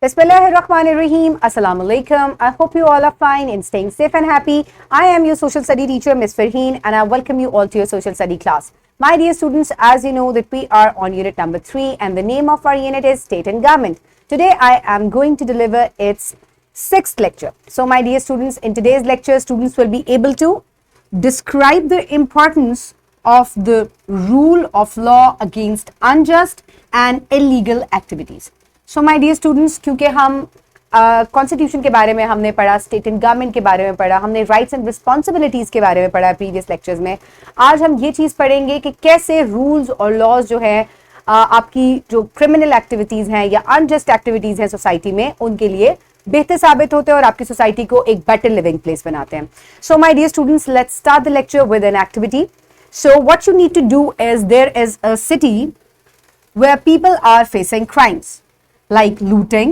Bismillahirrahmanirrahim. Assalamu alaikum. I hope you all are fine and staying safe and happy. I am your social study teacher, Miss Farheen, and I welcome you all to your social study class. My dear students, as you know that we are on unit number 3 and the name of our unit is State and Government. Today I am going to deliver its 6th lecture. So my dear students, in today's lecture, students will be able to describe the importance of the rule of law against unjust and illegal activities. So my dear students, क्योंकि हम constitution के बारे में हमने पढ़ा, state and government के बारे में पढ़ा, हमने राइट्स एंड रिस्पॉन्सिबिलिटीज के बारे में पढ़ा प्रीवियस लेक्चर्स में, आज हम ये चीज पढ़ेंगे कि कैसे रूल्स और लॉज जो है आपकी जो क्रिमिनल एक्टिविटीज हैं या अनजस्ट एक्टिविटीज हैं सोसाइटी में, उनके लिए बेहतर साबित होते हैं और आपकी सोसाइटी को एक बेटर लिविंग प्लेस बनाते हैं. So my dear students, let's start the lecture with an activity. So what you need to do is there is a city where people are facing crimes like looting,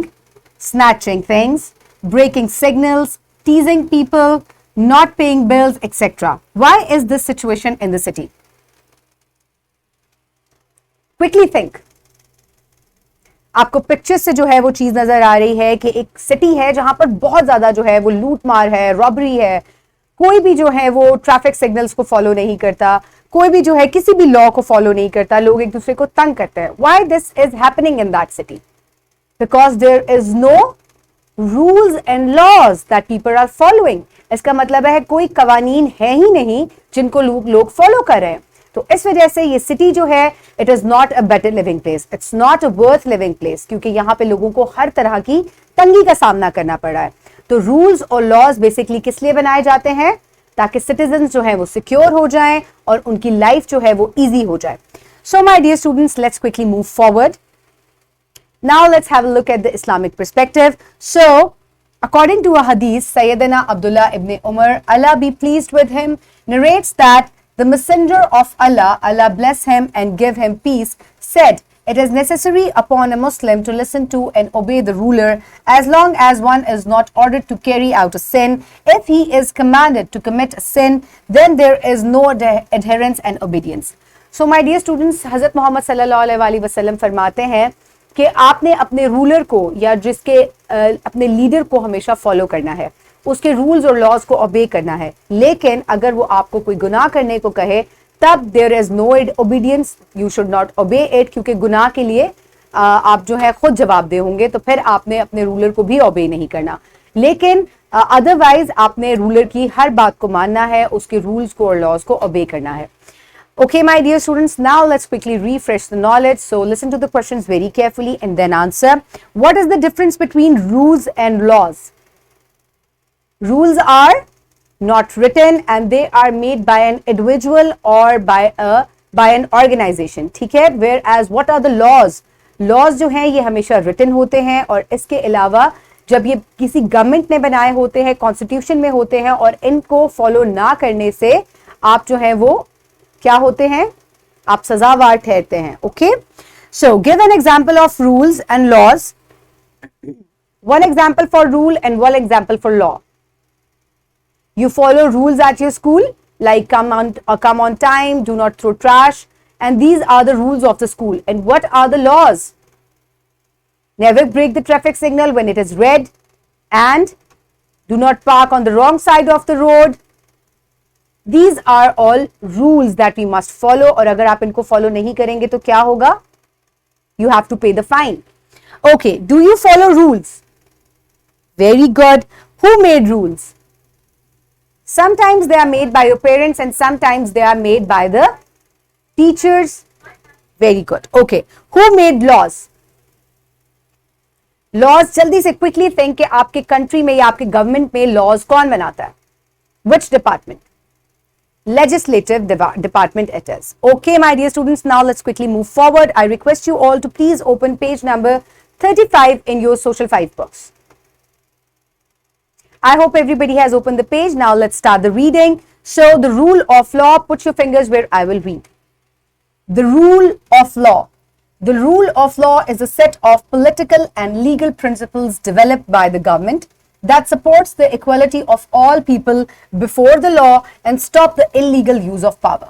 snatching things, breaking signals, teasing people, not paying bills, etc. Why is this situation in the city? Quickly think. आपको picture से जो है वो चीज नजर आ रही है कि एक सिटी है जहां पर बहुत ज्यादा जो है वो लूट मार है, रॉबरी है, कोई भी जो है वो ट्रैफिक सिग्नल्स को फॉलो नहीं करता, कोई भी जो है किसी भी लॉ को फॉलो नहीं करता, लोग एक दूसरे को तंग करते हैं. Why this is happening in that city? Because there is no rules and laws that people are following. इसका मतलब है कोई कवानीन है ही नहीं जिनको लोग फॉलो कर रहे हैं. तो इस वजह से ये सिटी जो है, it is not a better living place, it's not a worth living place, क्योंकि यहाँ पे लोगों को हर तरह की तंगी का सामना करना पड़ रहा है. तो रूल्स और लॉज बेसिकली किस लिए बनाए जाते हैं? ताकि सिटीजन जो है वो सिक्योर हो जाएं और उनकी लाइफ जो है वो इजी हो जाए. So my dear students, let's quickly move forward. Now let's have a look at the Islamic perspective. So according to a hadith, Sayyidina Abdullah ibn Umar, Allah be pleased with him, narrates that the messenger of Allah, Allah bless him and give him peace, said, it is necessary upon a Muslim to listen to and obey the ruler as long as one is not ordered to carry out a sin. If he is commanded to commit a sin, then there is no adherence and obedience. So my dear students, Hazrat Muhammad sallallahu alaihi wasallam फरमाते हैं कि आपने अपने ruler को या जिसके अपने leader को हमेशा फॉलो करना है, उसके रूल्स और लॉज को ओबे करना है. लेकिन अगर वो आपको कोई गुनाह करने को कहे, तब there is no obedience, you should not obey it, क्योंकि गुनाह के लिए आप जो है खुद जवाबदेह होंगे. तो फिर आपने अपने रूलर को भी ओबे नहीं करना. लेकिन अदरवाइज आपने रूलर की हर बात को मानना है, उसके रूल्स को और लॉज को ओबे करना है. Okay, my dear students, now let's quickly refresh the knowledge. So listen to the questions very carefully and then answer. What is the difference between rules and laws? Rules are not written and they are made by an individual or by an organization. ठीक है? Whereas what are the laws? Laws जो हैं ये हमेशा written होते हैं, और इसके अलावा जब ये किसी गवर्नमेंट ने बनाए होते हैं, कॉन्स्टिट्यूशन में होते हैं, और इनको फॉलो ना करने से आप जो है वो क्या होते हैं? आप सजावार ठहरते हैं. Okay, so give an example of rules and laws. One example for rule and one example for law. You follow rules at your school, like come on time, do not throw trash, and these are the rules of the school. And what are the laws? Never break the traffic signal when it is red, and do not park on the wrong side of the road. These are all rules that we must follow. और अगर आप इनको follow नहीं करेंगे तो क्या होगा? You have to pay the fine. Okay, do you follow rules? Very good. Who made rules? Sometimes they are made by your parents and sometimes they are made by the teachers. Very good. Okay. Who made laws? Laws, जल्दी से quickly think कि आपके country में या आपके government में laws कौन बनाता है? Which department? Legislative department it is. Okay, my dear students, now let's quickly move forward. I request you all to please open page number 35 in your social 5 books. I hope everybody has opened the page. Now let's start the reading. So the rule of law, put your fingers where I will read. The rule of law. The rule of law is a set of political and legal principles developed by the government that supports the equality of all people before the law and stop the illegal use of power.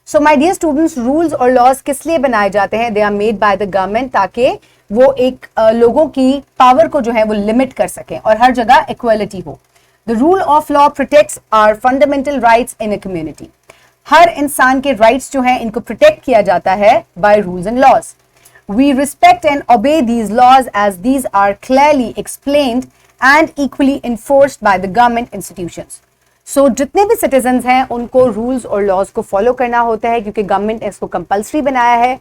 So my dear students, rules और laws किस लिए बनाए जाते हैं? They are made by the government ताकि वो एक लोगों की पावर को जो है वो लिमिट कर सकें और हर जगह इक्वलिटी हो। The rule of law protects our fundamental rights in a community. हर इंसान के राइट्स जो हैं इनको प्रोटेक्ट किया जाता है by rules and laws. We respect and obey these laws as these are clearly explained and equally enforced by the government institutions. So जितने भी citizens हैं उनको rules और laws को follow करना होता है क्योंकि government इसको compulsory बनाया है।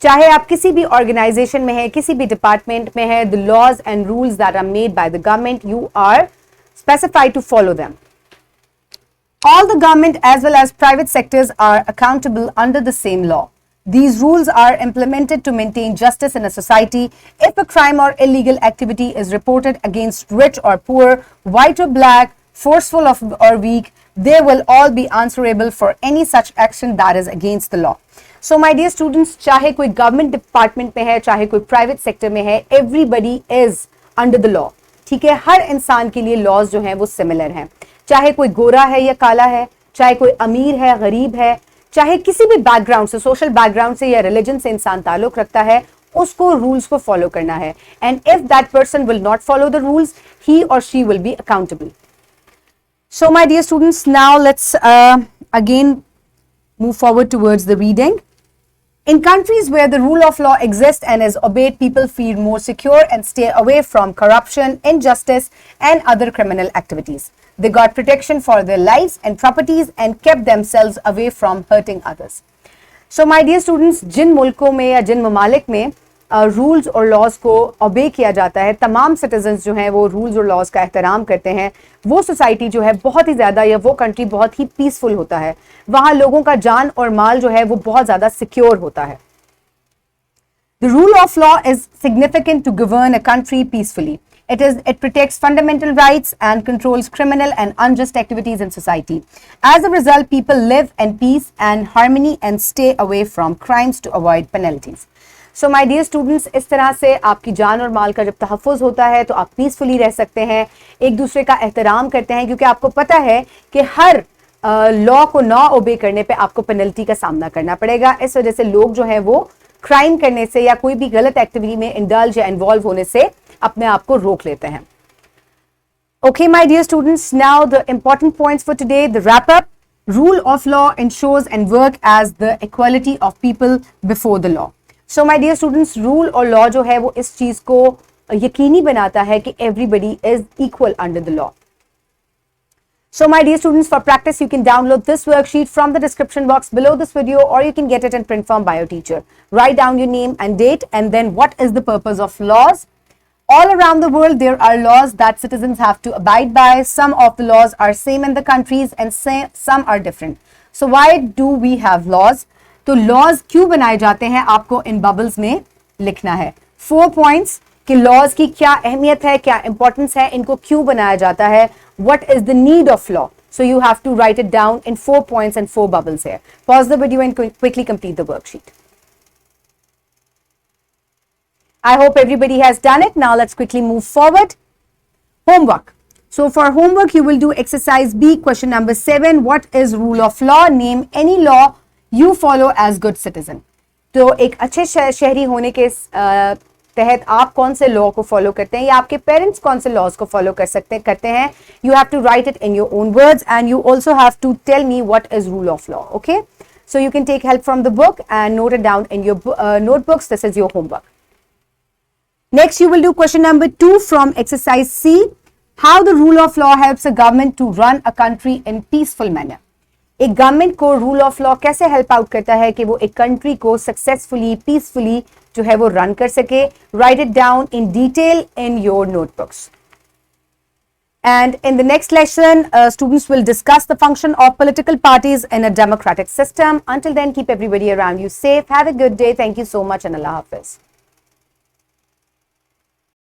चाहे आप किसी भी organization में हैं, किसी भी department में हैं, the laws and rules that are made by the government, you are specified to follow them. All the government as well as private sectors are accountable under the same law. These rules are implemented to maintain justice in a society. If a crime or illegal activity is reported against rich or poor, white or black, forceful or weak, they will all be answerable for any such action that is against the law. So my dear students, चाहे कोई government department में है, चाहे कोई private sector में है, everybody is under the law. ठीक है, हर इंसान के लिए laws जो हैं वो similar हैं, चाहे कोई गोरा है या काला है, चाहे कोई अमीर है, गरीब है, चाहे किसी भी बैकग्राउंड से, सोशल बैकग्राउंड से या रिलीजन से इंसान ताल्लुक रखता है, उसको रूल्स को फॉलो करना है। And if that person will not follow the rules, he और she will be accountable. So my dear students, now let's again move forward towards the reading. In countries where the rule of law exists and is obeyed, people feel more secure and stay away from corruption, injustice, and other criminal activities. They got protection for their lives and properties and kept themselves away from hurting others. So, my dear students, जिन मुल्कों में या जिन ममालिक में rules और laws को ओबे किया जाता है, तमाम सिटीजन्स जो हैं वो रूल्स और लॉज का एहतराम करते हैं, वो सोसाइटी जो है बहुत ही ज़्यादा या वो कंट्री बहुत ही पीसफुल होता है। वहाँ लोगों का जान और माल जो है वो बहुत ज़्यादा सिक्योर होता है। The rule of law is significant to govern a country peacefully. It protects fundamental rights and controls criminal and unjust activities in society. As a result, people live in peace and harmony and stay away from crimes to avoid penalties. So my dear students, इस तरह से आपकी जान और माल का जब तहफ़्फ़ुज़ होता है तो आप पीसफुली रह सकते हैं, एक दूसरे का एहतराम करते हैं, क्योंकि आपको पता है कि हर लॉ को ना ओबे करने पे आपको पेनल्टी का सामना करना पड़ेगा। इस वजह से लोग जो हैं वो क्राइम करने से या कोई भी गलत एक्टिविटी में इंडल्ज या इन्वॉल्व होने से अपने आप को रोक लेते हैं। Okay, my dear students, now the important points for today, the wrap up. Rule of law ensures and work as the equality of people before the law. So my dear students, rule और law जो है वो इस चीज को यकीनी बनाता है कि everybody is equal under the law. So my dear students, for practice you can download this worksheet from the description box below this video, or you can get it in print form by your teacher. Write down your name and date, and then what is the purpose of laws. All around the world there are laws that citizens have to abide by. Some of the laws are same in the countries and some are different. So why do we have laws? तो laws क्यों बनाए जाते हैं आपको इन bubbles में लिखना है। 4 points कि laws की क्या अहमियत है, क्या importance है, इनको क्यों बनाया जाता है, what is the need of law. So you have to write it down in 4 points and 4 bubbles here. Pause the video and quickly complete the worksheet. I hope everybody has done it. Now let's quickly move forward. Homework. So for homework, you will do exercise B, question number 7. What is rule of law? Name any law you follow as good citizen. तो एक अच्छे शहरी होने के तहत आप कौन से लॉ को फॉलो करते हैं या आपके पेरेंट्स कौन से लॉज को फॉलो करते हैं. You have to write it in your own words and you also have to tell me what is rule of law. Okay. So you can take help from the book and note it down in your notebooks. This is your homework. Next, you will do question number 2 from exercise C. How the rule of law helps a government to run a country in peaceful manner. एक government को rule of law कैसे help out करता है कि वो एक country को successfully peacefully जो है वो रन कर सके. Right it down in detail in your notebooks. And in the next lesson, students will discuss the function of political parties in a democratic system. Until then, keep everybody around you safe. Have a good day. Thank you so much and Allah Hafiz.